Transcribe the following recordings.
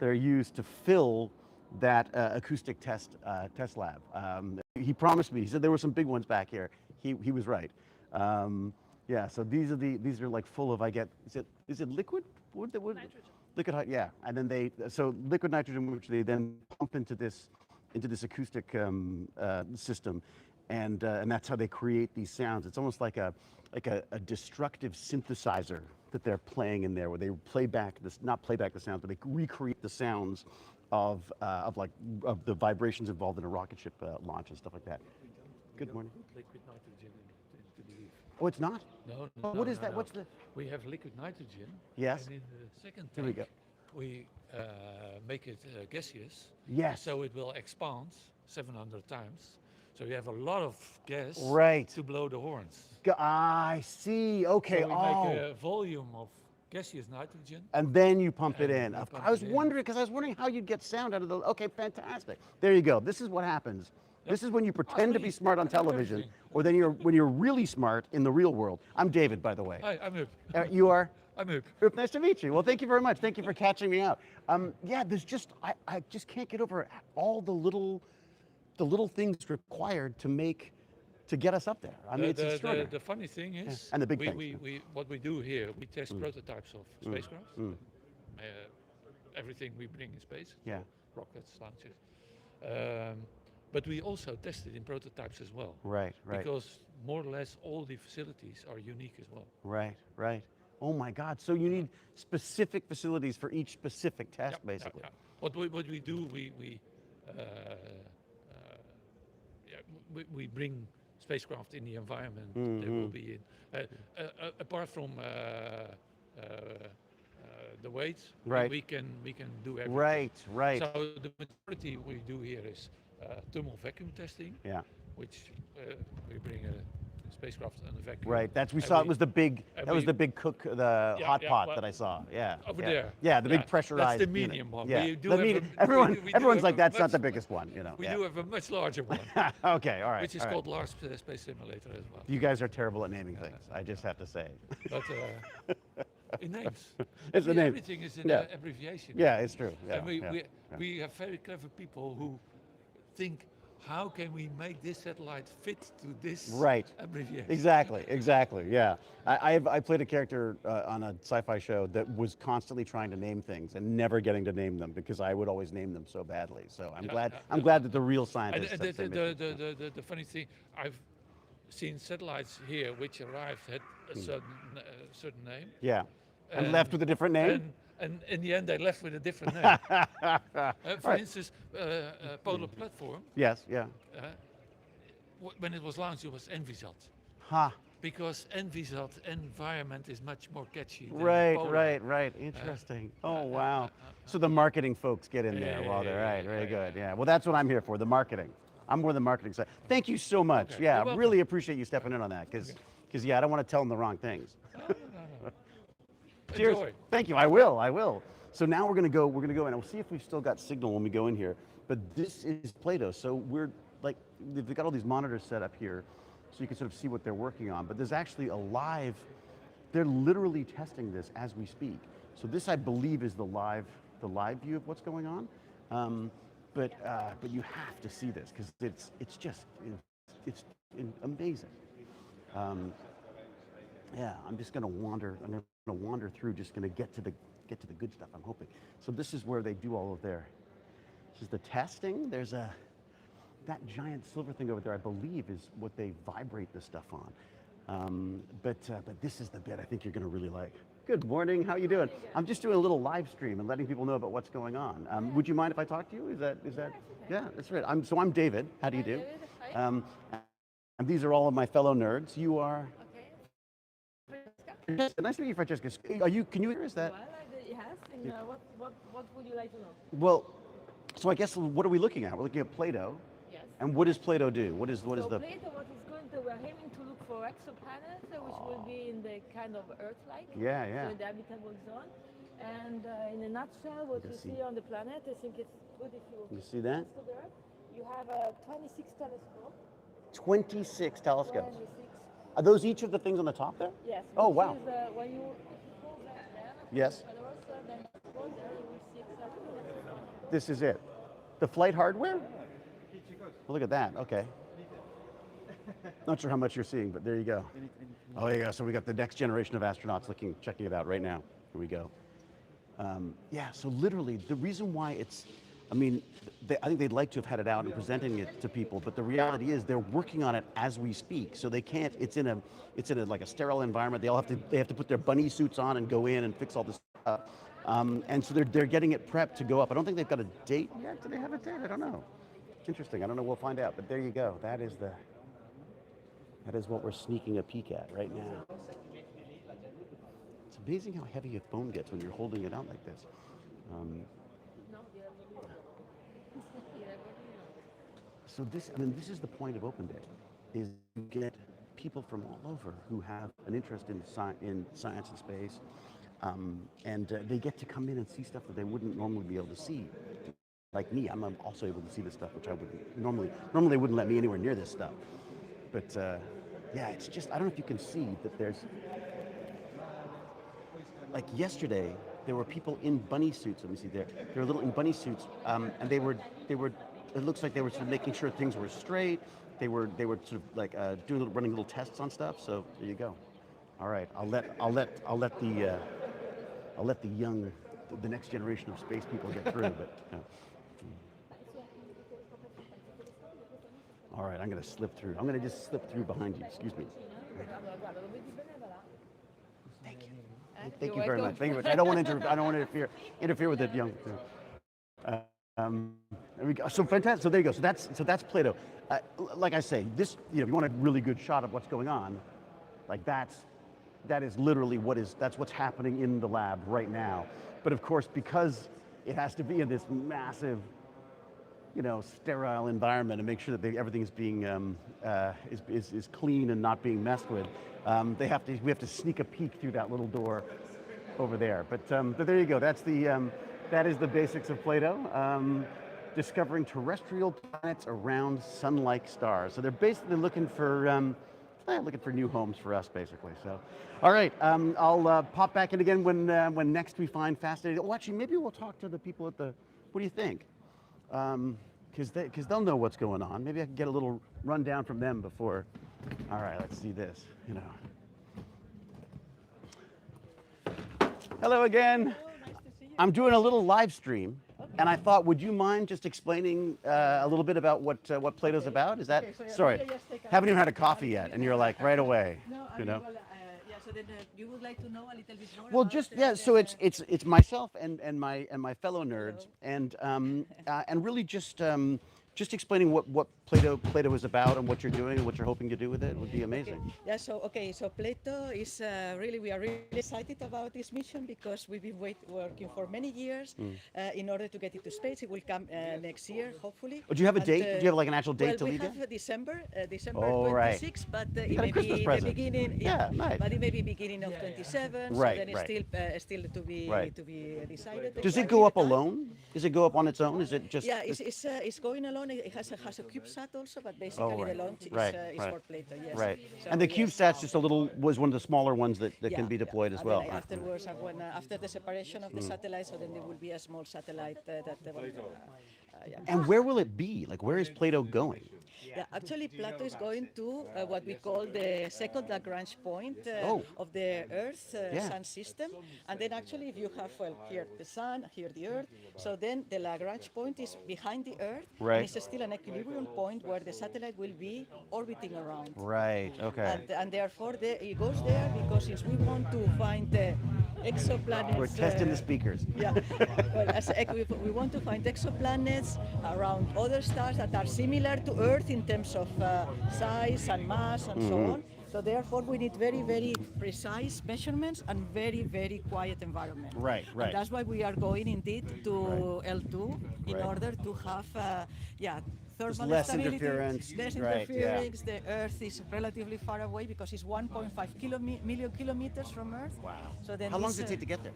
they're used to fill that acoustic test lab. He promised me. He said there were some big ones back here. He was right. Yeah. So these are like full of, I get, is it liquid? Wood? Nitrogen. Liquid, yeah. And then so liquid nitrogen, which they then pump into this acoustic system, and that's how they create these sounds. It's almost like a destructive synthesizer that they're playing in there, where they play back not play back the sounds, but they recreate the sounds of the vibrations involved in a rocket ship launch and stuff like that. Good morning. Liquid nitrogen into the leaf. Oh, it's not? No, Oh, what is that? What's the? We have liquid nitrogen. Yes. And in the second Here we tank, go. we make it gaseous. Yes. So it will expand 700 times. So you have a lot of gas Right. to blow the horns. I see. Okay. So we make a volume of gaseous nitrogen. And then you pump it in. we pump I was it in. wondering, because I was wondering how you'd get sound out of the. Okay, fantastic. There you go. This is what happens. This is when you pretend to be smart on television, everything. or then when you're really smart in the real world. I'm David, by the way. Hi, I'm Up. You are? I'm Up. Oop, nice to meet you. Well, thank you very much. Thank you for catching me out. Yeah, there's just I just can't get over all the little things required to get us up there. I mean, it's extraordinary. The funny thing is, And the big what we do here, we test prototypes of spacecraft. Everything we bring in space, Yeah. rockets, launches. But we also test it in prototypes as well. Right. Because more or less all the facilities are unique as well. Right. Oh my God! So you need specific facilities for each specific test, basically. Yeah. What we do, we bring spacecraft in the environment they will be in. Apart from the weights, Right. we can do everything. Right. So the majority we do here is thermal vacuum testing, Yeah. which we bring a spacecraft and a vacuum. Right. That's we And saw. It was the big. and That was we- the big cook, the hot pot well, that I saw. Yeah. over yeah. there. Yeah, the big Yeah, pressurized. that's the unit. medium one. Yeah. We do The have medium. a- Everyone. we do Everyone's have like a that's not much- the biggest one. You know. We yeah. do have a much larger one, Okay. All right. which is all right. called Large Space Simulator as well. You guys are terrible at naming things. I just have to say. But in names, It's a name. everything is in Yeah. abbreviation. Yeah, it's true. Yeah. And yeah. we have very clever people who think, how can we make this satellite fit to this Right. abbreviation? Exactly. Yeah. I played a character on a sci-fi show that was constantly trying to name things and never getting to name them because I would always name them so badly. So I'm glad that the real And scientists. have said it. the funny thing, I've seen satellites here which arrived had a certain name. Yeah. And left with a different name. And in the end, they left with a different name. For instance, Polar Platform, Yes. Yeah. when it was launched, it was Envisat. Ha. Because Envisat environment is much more catchy than Right. Polar. Interesting. Oh wow. So the marketing folks get in there while they're right. Very yeah, good. Yeah. Well, that's what I'm here for. The marketing. I'm more the marketing side. Thank you so much. Okay. Yeah. You're welcome. Really appreciate you stepping in on that because yeah, I don't want to tell them the wrong things. No. Cheers. Enjoy. Thank you. I will. So now we're gonna go and we'll see if we've still got signal when we go in here. But this is Plato. So we're like, they've got all these monitors set up here so you can sort of see what they're working on. But there's actually they're literally testing this as we speak. So this, I believe, is the live view of what's going on. But you have to see this because it's just amazing. Yeah, I'm just gonna wander. I'm gonna wander through. Just gonna get to the good stuff. I'm hoping. So this is where they do all of their. This is the testing. There's that giant silver thing over there. I believe is what they vibrate the stuff on. But this is the bit I think you're gonna really like. Good morning. How you doing? I'm just doing a little live stream and letting people know about what's going on. Would you mind if I talk to you? Is that? Yeah, that's right. I'm David. How do you do? David. Hi. And these are all of my fellow nerds. You are. Okay. Yes, nice to meet you, Francesca. Can you hear? Is that? Well, yes. And what would you like to know? Well, so I guess what are we looking at? We're looking at Plato. Yes. And what does Plato do? What is So the? Plato, what is going to, we're aiming to look for exoplanets, which will be in the kind of Earth-like. Yeah. So the habitable zone. And in a nutshell, what you see on the planet, I think it's good if you see that? to the Earth. You have a 26 telescope. 26 telescopes. 26. Are those each of the things on the top there? Yes. Oh, which wow. Is, when you hold that there, Yes. and also then you go there, you will see exactly what's This is it. The flight hardware? Well, look at that. Okay. Not sure how much you're seeing, but there you go. Oh, there you go. So we got the next generation of astronauts checking it out right now. Here we go. Yeah, so literally, the reason why it's, I mean, I think they'd like to have had it out and presenting it to people, but the reality is they're working on it as we speak. So they can't. It's in a like a sterile environment. They have to put their bunny suits on and go in and fix all this stuff. And so they're getting it prepped to go up. I don't think they've got a date yet. Do they have a date? I don't know. It's interesting. I don't know. We'll find out. But there you go. That is what we're sneaking a peek at right now. It's amazing how heavy your phone gets when you're holding it out like this. So this is the point of Open Day, is you get people from all over who have an interest in science and space, and they get to come in and see stuff that they wouldn't normally be able to see. Like me, I'm also able to see this stuff, which I wouldn't normally they wouldn't let me anywhere near this stuff. But yeah, it's just, I don't know if you can see that there's, like yesterday, there were people in bunny suits. Let me see there. They were little in bunny suits, and they were. It looks like they were sort of making sure things were straight. They were sort of like running little tests on stuff. So there you go. All right, I'll let the next generation of space people get through. But all right, I'm gonna slip through. I'm gonna just slip through behind you. Excuse me. Thank you very much. Thank you very much. I don't want to interfere with it, young. There we go. So fantastic. So there you go. So that's Plato. Like I say, this, if you want a really good shot of what's going on, like that is literally that's what's happening in the lab right now. But of course, because it has to be in this massive, sterile environment and make sure that everything is being is clean and not being messed with. We have to sneak a peek through that little door over there. But there you go. That is the basics of Plato. Discovering terrestrial planets around sun-like stars. So they're basically looking for new homes for us, basically. So, all right, I'll pop back in again when next we find fascinating. Oh, actually, maybe we'll talk to the people at the. What do you think? Because they'll know what's going on. Maybe I can get a little rundown from them before. All right, let's see this. Hello again. Hello, nice to see you. I'm doing a little live stream, and I thought, would you mind just explaining a little bit about what Plato's about? Is that sorry? Haven't even had a coffee yet, and you're like right away. No, so then you would like to know a little bit more. Well, about so it's myself and my fellow nerds, and really just explaining what Plato is about and what you're doing and what you're hoping to do with it would be amazing. Yeah, so Plato is we are really excited about this mission because we've been working for many years in order to get it to space. It will come next year, hopefully. Oh, do you have a date? Do you have like an actual date to leave it? We have December Oh, 26, but it got a may Christmas be present. the beginning. Yeah, nice. But it may be beginning of 27. Right, so then it's still to be decided. Does it go up alone? Does it go up on its own? Is it just? Yeah, it's going alone. It has a CubeSat also, but basically the launch is for Plato. Yes. Right. So And the yes. CubeSat's was one of the smaller ones that can be deployed as And well. then afterwards, after the separation of the satellites, so then there will be a small satellite And where will it be? Like, where is Plato going? Yeah, actually, Plato is going to what we call the second Lagrange point of the Earth Sun system. And then actually, if you have, here the Sun, here the Earth, so then the Lagrange point is behind the Earth. Right. And it's still an equilibrium point where the satellite will be orbiting around. Right, okay. And therefore, it goes there because since we want to find the exoplanets. We're testing the speakers. Yeah, well, we want to find exoplanets around other stars that are similar to Earth in terms of size and mass and so on. So therefore, we need very, very precise measurements and very, very quiet environment. Right. And that's why we are going indeed to L2 in order to have, thermal less stability, interference. less Right, interference. The Earth is relatively far away because it's 1.5 million kilometers from Earth. Wow. So then How long does it take to get there?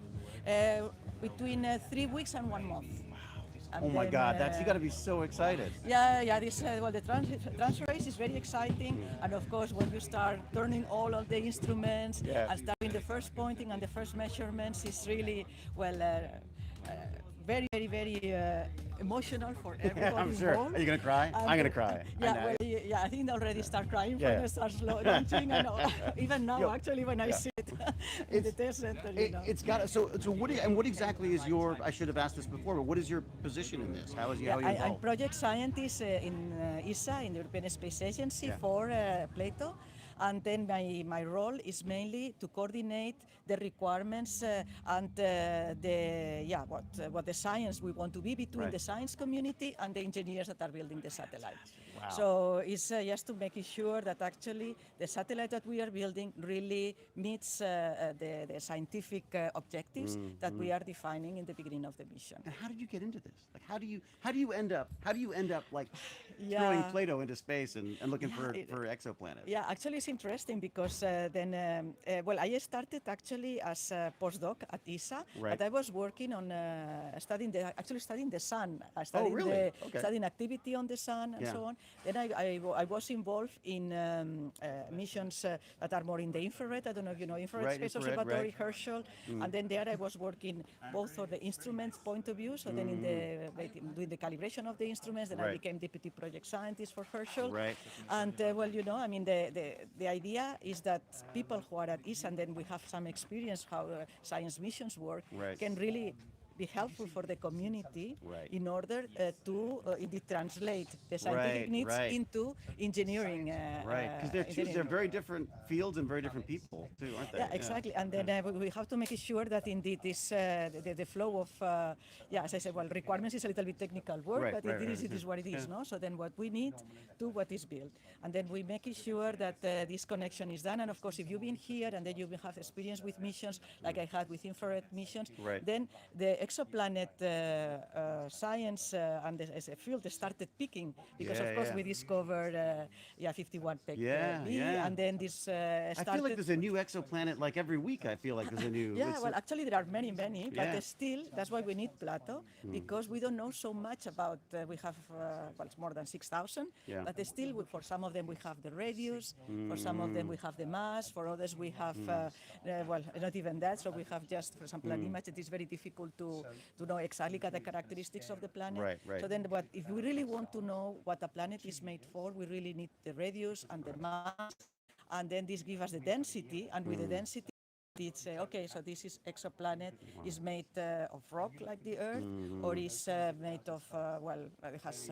Between 3 weeks and 1 month. And Oh my then, God, you got to be so excited. This the transfer race is very exciting, and of course when you start turning all of the instruments and starting the first pointing and the first measurements is really very, very, very emotional for everyone I'm sure. involved. Are you gonna cry? And, I'm gonna cry. I Yeah, know. well, yeah, I think they already start crying Yeah, when yeah. they start launching. And even now, Yo, actually, when I yeah. sit in the test center, you know. It's got so what exactly is your? I should have asked this before, but what is your position in this? How is you? Yeah, How are you I'm involved? project scientist in ESA, in the European Space Agency, Yeah. for Plato. And then my role is mainly to coordinate the requirements and what the science we want to be between Right. the science community and the engineers that are building the satellite. Wow. So it's just to make sure that actually the satellite that we are building really meets the scientific objectives that we are defining in the beginning of the mission. And how did you get into this? Like, how do you end up like Yeah. throwing Plato into space and looking Yeah, for exoplanets? Yeah, actually it's interesting because I started actually as a postdoc at ESA, Right. but I was working on studying the sun, studying really? Okay. studying activity on the sun and Yeah. so on. Then I was involved in missions that are more in the infrared. I don't know if you know infrared Right, space infrared, observatory, right. Herschel, and then there I was working both on the instruments point of view. So then doing the calibration of the instruments, then I Right. became deputy project scientist for Herschel. Right. And the idea is that people who are at ESA and then we have some experience how science missions work Right. can really be helpful for the community Right. in order to indeed translate the scientific Right, needs right. into engineering. Right, because they're engineering. very different fields and very different people too, aren't they? Yeah, exactly. And then we have to make sure that indeed this the flow of as I said, well, requirements is a little bit technical work, Right, but right, it right. is what it is, Yeah. no? So then what we need to what is built, and then we make sure that this connection is done. And of course, if you've been here and then you have experience with missions like I had with infrared missions, Right. then the exoplanet science and as a field started peaking because Yeah, of course yeah. we discovered 51 Pec Yeah, B, yeah. and then this I started. feel like there's a new exoplanet like every week. I feel like there's a new. Yeah, it's well, a- actually there are many, but Yeah. still, that's why we need Plato, because we don't know so much about, we have, it's more than 6,000, Yeah. but still, for some of them we have the radius, for some of them we have the mass, for others we have, not even that, so we have just, for example, an image. It is very difficult to know exactly the characteristics of the planet. Right, right. So then if we really want to know what a planet is made for, we really need the radius and the mass, and then this gives us the density, and with the density, it's okay, so this is exoplanet is made of rock like the Earth, or is made of it has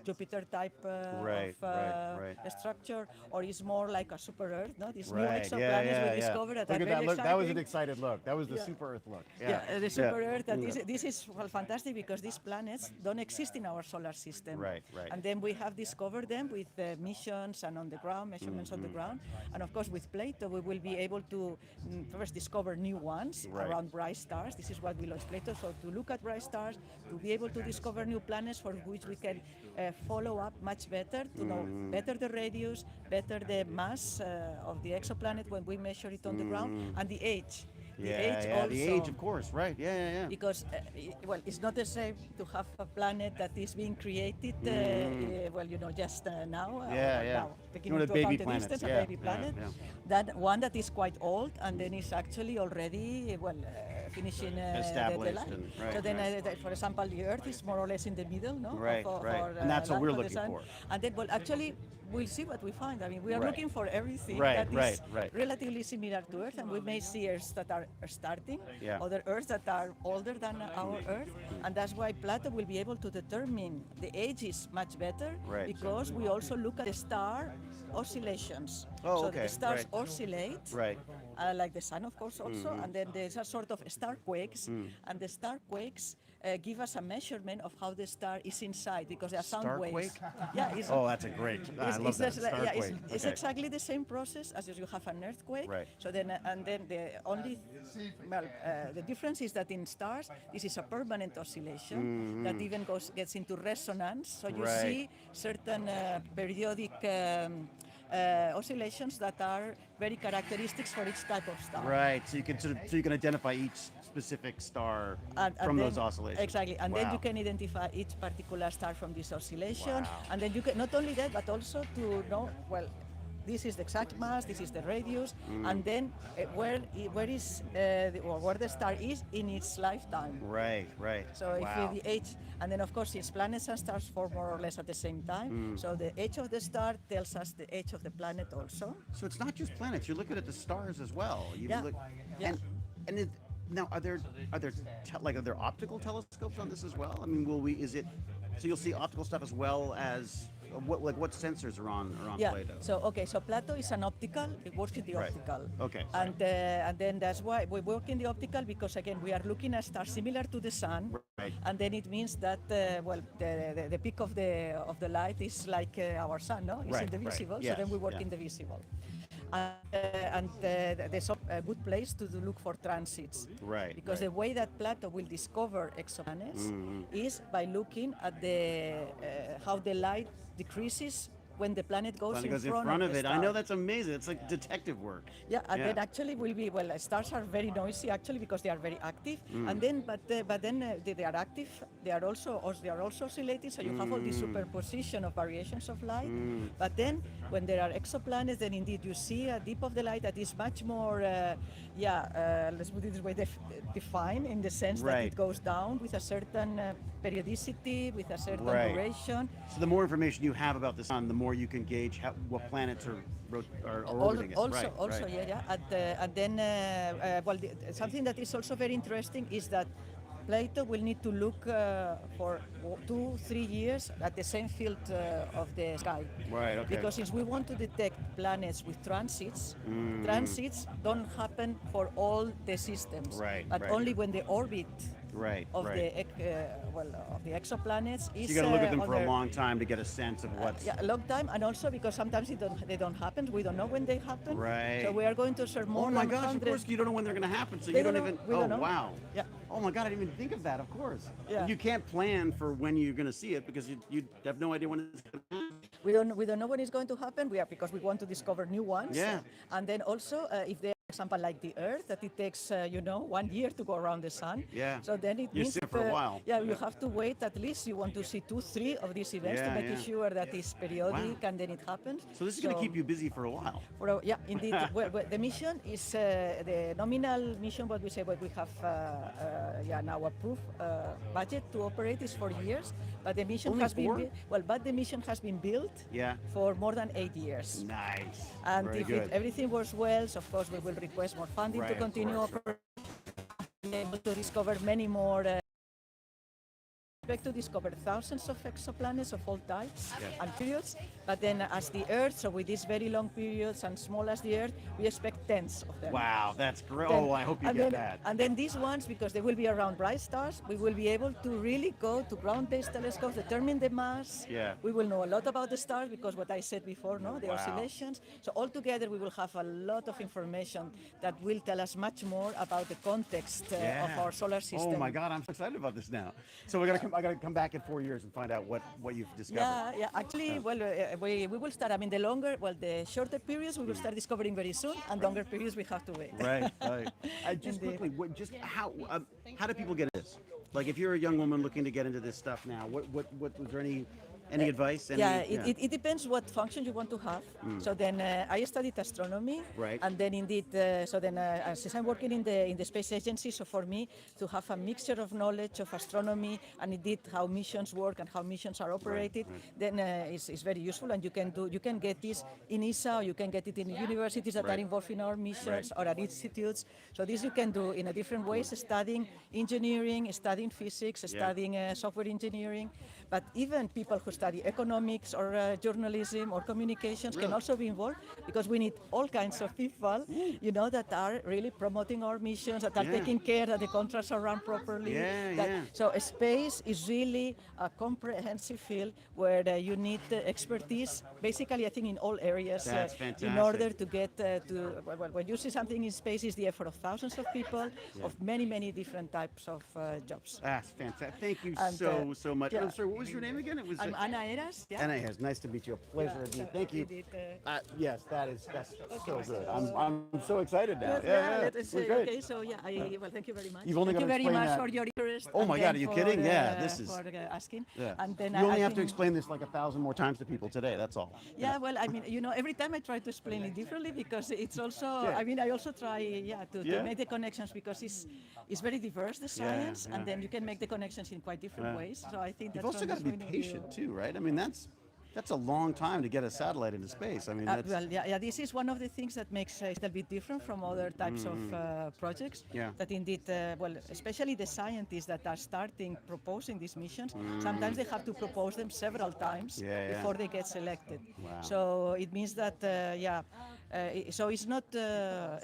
Jupiter type Right, of right. structure, or is more like a super Earth. No, these new Right, exoplanets yeah, we discovered that Look are at very that look. That was an exciting. excited look. That was the Yeah. super Earth look. Yeah, the super Earth. That Yeah. this is fantastic because these planets don't exist in our solar system. Right, right. And then we have discovered them with missions and on the ground, measurements on the ground. And of course, with Plato, we will be able to first discover new ones Right. around bright stars. This is what we launched Plato. So to look at bright stars, to be able to discover new planets for which we can follow up much better, to know better the radius, better the mass of the exoplanet when we measure it on the ground, and the age. The age also. The age, of course, right? Yeah. Because, it's not the same to have a planet that is being created, just now. Yeah. Taking You know, into the account baby the planets, distance, yeah, a baby yeah, planet. yeah. That one that is quite old and then is actually already, finishing the Established life. and- right, So then, right. for example, the Earth is more or less in the middle, no? Right, right. And that's what we're the looking sun. for. And then, actually, we'll see what we find. I mean, we are Right. looking for everything Right, that is right. relatively similar to Earth, and we may see Earths that are starting, Yeah. other Earths that are older than our Earth, and that's why Plato will be able to determine the ages much better, Right. because we also look at the star oscillations. Oh, so okay, the stars right. oscillate, Right. like the sun, of course, also, and then there's a sort of star quakes, and the star quakes give us a measurement of how the star is inside, because there are sound waves. Starquake? Yeah, it's, Oh, that's a great. I love that. just like- yeah, Starquake. it's Okay. exactly the same process as if you have an earthquake. Right. So then, the only, the difference is that in stars, this is a permanent oscillation that even gets into resonance. So you Right. see certain periodic oscillations that are very characteristics for each type of star. Right. So you can identify each specific star And from then- those oscillations. Exactly, and then Wow. you can identify each particular star from this oscillation, Wow. and then you can not only that, but also to know, this is the exact mass, this is the radius, and then where the star is in its lifetime. Right, right. So Wow. if the age, and then of course since planets and stars form more or less at the same time, so the age of the star tells us the age of the planet also. So it's not just planets. You're looking at the stars as well. You Yeah. look, Yeah. and now are there optical telescopes on this as well? I mean, so you'll see optical stuff as well as what sensors are on Yeah. Plato? So Plato is an optical. It works with the Right. optical. Okay. And then that's why we work in the optical, because again we are looking at stars similar to the sun. Right. And then it means that the peak of the light is like our sun, no? It's Right, in the right. visible. Yes, So then we work yeah. in the visible. And there's a good place to look for transits. Right, Because right. the way that Plato will discover exoplanets is by looking at how the light decreases when the planet goes Planet in goes in front front of of the it. star. I know that's amazing. It's like detective work. Yeah, and then actually will be, stars are very noisy actually because they are very active, and then but then they are active. They are also oscillating, so you have all this superposition of variations of light. But then when there are exoplanets, then indeed you see a dip of the light that is much more, let's put it this way, defined in the sense that Right. it goes down with a certain periodicity, with a certain Right. duration. So the more information you have about the sun, the more you can gauge what planets are orbiting it. Also, Right, right. yeah. And then, something that is also very interesting is that Plato will need to look for 2-3 years at the same field of the sky. Right, okay. Because since we want to detect planets with transits, transits don't happen for all the systems, Right, but right. only when the orbit Right, of right. of the exoplanets is. So you got to look at them on for a their- long time to get a sense of what's. Yeah, a long time, and also because sometimes they don't happen. We don't know when they happen. Right. So we are going to observe more Oh my than gosh! Of 100. course, you don't know when they're going to happen, so They you don't don't know. even. We Oh don't know. wow! Yeah. Oh my God! I didn't even think of that. Of course. Yeah. You can't plan for when you're going to see it because you have no idea when it's going to happen. We don't know when it's going to happen. Because we want to discover new ones. Yeah. And then also, if they, for example, like the Earth, that it takes 1 year to go around the sun. Yeah. So then it You means sit for a while. Yeah, you have to wait at least. You want to see 2-3 of these events to Yeah, make yeah. sure that it's periodic and then it happens. So this is going to keep you busy for a while. Yeah, indeed. The mission is the nominal mission. What we say, what we have now approved budget to operate is 4 years, but the mission Only has 4? been but the mission has been built Yeah. for more than 8 years. Nice. And Very if good. everything works well, so of course we will request more funding Right, to of continue course. operating, able to discover many more. Expect to discover thousands of exoplanets of all types and periods, but then as the Earth, so with these very long periods and small as the Earth, we expect tens of them. Wow, that's great. Then- Oh, I hope you and get then, that. And then these ones, because they will be around bright stars, we will be able to really go to ground-based telescopes, determine the mass. Yeah. We will know a lot about the stars because what I said before, no, the Wow. oscillations. So altogether, we will have a lot of information that will tell us much more about the context of our solar system. Oh my God, I'm so excited about this now. So I got to come back in 4 years and find out what you've discovered. Yeah. Actually, we will start. I mean, the shorter periods we will start discovering very soon, and longer periods we have to wait. Right, right. Just Indeed. quickly, how do people get into this? Like, if you're a young woman looking to get into this stuff now, what was there any advice? It depends what function you want to have. So then I studied astronomy, Right. and then indeed, since I'm working in the space agency, so for me to have a mixture of knowledge of astronomy and indeed how missions work and how missions are operated, then is very useful. And you can get this in ESA, or you can get it in universities that are involved in our missions or at institutes. So this you can do in a different ways, studying engineering, studying physics, studying software engineering. But even people who study economics or journalism or communications can also be involved, because we need all kinds of people, that are really promoting our missions, that are taking care that the contracts are run properly. So space is really a comprehensive field where you need expertise, basically I think in all areas, That's in fantastic. order to get when you see something in space, is the effort of thousands of people, of many different types of jobs. That's fantastic. Thank you And, so much. yeah. I'm sorry, what was your name again? It was. I'm Ana Eras. Yeah. Anna Hayes, nice to meet you. A pleasure indeed. Thank you. Indeed, Yes, that's so good. I'm so excited now. Let us We're say, great. okay, so yeah, well, thank you very much. You've only Thank you got to very explain much that. for your interest. Oh and my then God, are you for, kidding? Yeah, this is. For asking. Yeah. And then You only I have to think- explain this like 1,000 more times to people today. That's all. Yeah, well, I mean, every time I try to explain it differently because it's also, Yeah. I mean, I also try, to Yeah. make the connections because it's very diverse, the science, yeah. and then you can make the connections in quite different Yeah. ways. So I think You've that's also got to be patient too, right? I mean, that's a long time to get a satellite into space. I mean, that's. Well, yeah, this is one of the things that makes it a bit different from other types of projects. Yeah. That indeed, well, especially the scientists that are starting proposing these missions, sometimes they have to propose them several times Yeah. before they get selected. Wow. So it means that, so it's not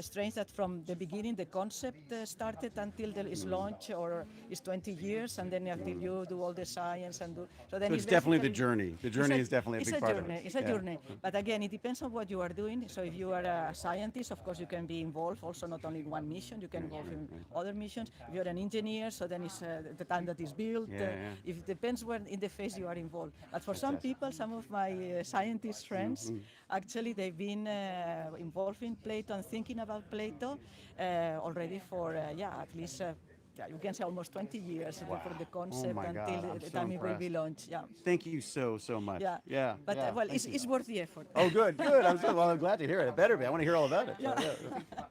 strange that from the beginning the concept started until there is launch, or it's 20 years, and then until you do all the science and do. So then So it's definitely the basically- journey. The journey is definitely a it's big a part journey. of it. It's a Yeah. journey. But again, it depends on what you are doing. So if you are a scientist, of course, you can be involved also not only in one mission, you can involve in other missions. If you're an engineer, so then it's the time that is built. Yeah. It depends when in the phase you are involved. But for some people, some of my scientist friends, actually they've been involved in Plato and thinking about Plato already for, at least you can say almost 20 years for the concept my God, until I'm the so time it will be impressed. launched. Yeah. Thank you so much. Yeah. But well, thank you. it's worth the effort. Oh, good. I'm glad to hear it. It better be. I want to hear all about it. So,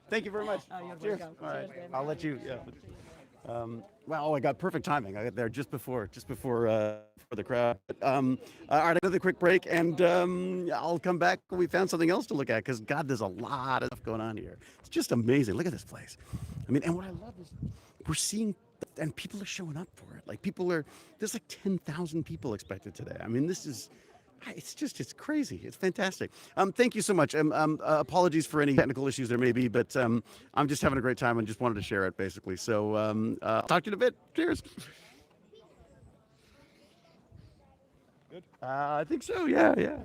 Thank you very much. You're Cheers. welcome. All right. Cheers, then. I'll let you. Yeah. Wow, I got perfect timing. I got there just before for the crowd. All right, another quick break, and I'll come back when we found something else to look at. Because God, there's a lot of stuff going on here. It's just amazing. Look at this place. I mean, and what I love is we're seeing, and people are showing up for it. Like there's like 10,000 people expected today. I mean, it's crazy. It's fantastic. Thank you so much. Apologies for any technical issues there may be, but I'm just having a great time and just wanted to share it basically. So I'll talk to you in a bit. Cheers. Good. I think so. Yeah.